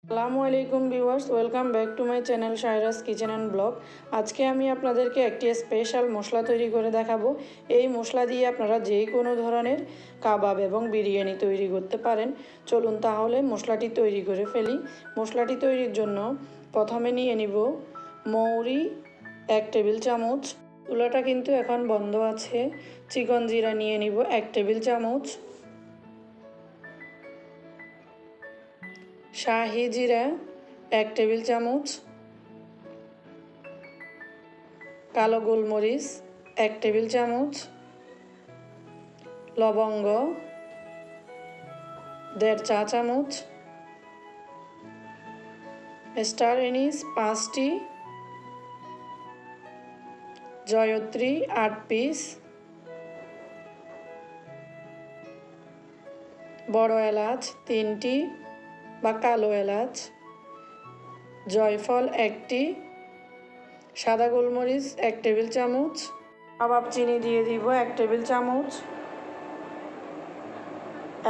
আসসালামু আলাইকুম viewers, welcome back to my channel Shaira's kitchen and blog. আজকে আমি আপনাদেরকে একটি স্পেশাল মশলা তৈরি করে দেখাবো। এই মশলা দিয়ে আপনারা যে কোনো ধরনের কাবাব এবং বিরিয়ানি তৈরি করতে পারেন। চলুন তাহলে মশলাটি তৈরি করে ফেলি। মশলাটি তৈরির জন্য প্রথমে নিয়ে নিব মৌরি 1 টেবিল চামচ। চুলাটা কিন্তু এখন বন্ধ আছে। চিকন জিরা নিয়ে নিব 1 টেবিল চামচ। শাহি জিরা 1 টেবিল চামচ, কালো গোলমরিচ 1 টেবিল চামচ, লবঙ্গ 1.5 চা চামচ, স্টার এনিস 5টি, জয়ত্রী 8 পিস, বড় এলাচ 3টি বা কালো এলাচ, জয়ফল 1টি, সাদা গোলমরিচ 1 টেবিল চামচ, কাবাব চিনি দিয়ে দিব 1 টেবিল চামচ,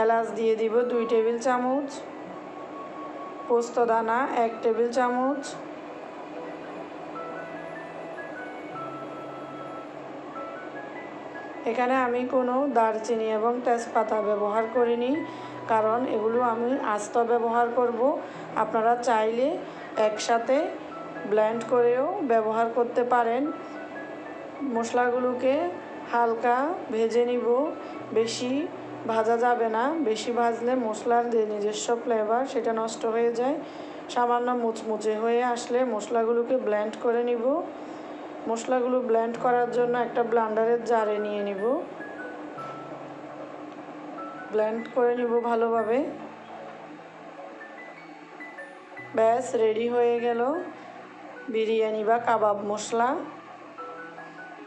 এলাচ দিয়ে দিব 2 টেবিল চামচ, পোস্ত দানা 1 টেবিল চামচ, এখানে আমি কোনো দারচিনি এবং তেজপাতা ব্যবহার করিনি, কারণ এগুলো আমি আস্ত ব্যবহার করব। আপনারা চাইলে একসাথে ব্লেন্ড করেও ব্যবহার করতে পারেন। মশলাগুলোকে হালকা ভেজে নিব, বেশি ভাজা যাবে না। বেশি ভাজলে মশলার যে নিজস্ব ফ্লেভার সেটা নষ্ট হয়ে যায়। সামান্য মুচমুচে হয়ে আসলে মশলাগুলোকে ব্লেন্ড করে নিব। মশলাগুলো ব্লেন্ড করার জন্য একটা ব্লেন্ডারের জারে নিয়ে নিব, ব্লেন্ড করে নিব ভালোভাবে। ব্যাস রেডি হয়ে গেল বিরিয়ানি বা কাবাব মশলা।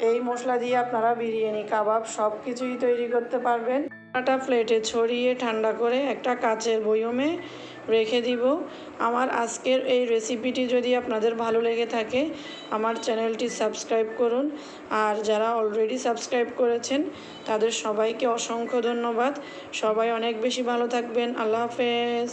এই মশলা দিয়ে আপনারা বিরিয়ানি, কাবাব সব কিছুই তৈরি করতে পারবেন। একটা প্লেটে ছড়িয়ে ঠান্ডা করে একটা কাচের বয়মে রেখে দিব। আমার আজকের এই রেসিপিটি যদি আপনাদের ভালো লেগে থাকে আমার চ্যানেলটি সাবস্ক্রাইব করুন। আর যারা অলরেডি সাবস্ক্রাইব করেছেন তাদের সবাইকে অসংখ্য ধন্যবাদ। সবাই অনেক বেশি ভালো থাকবেন। আল্লাহ হাফেজ।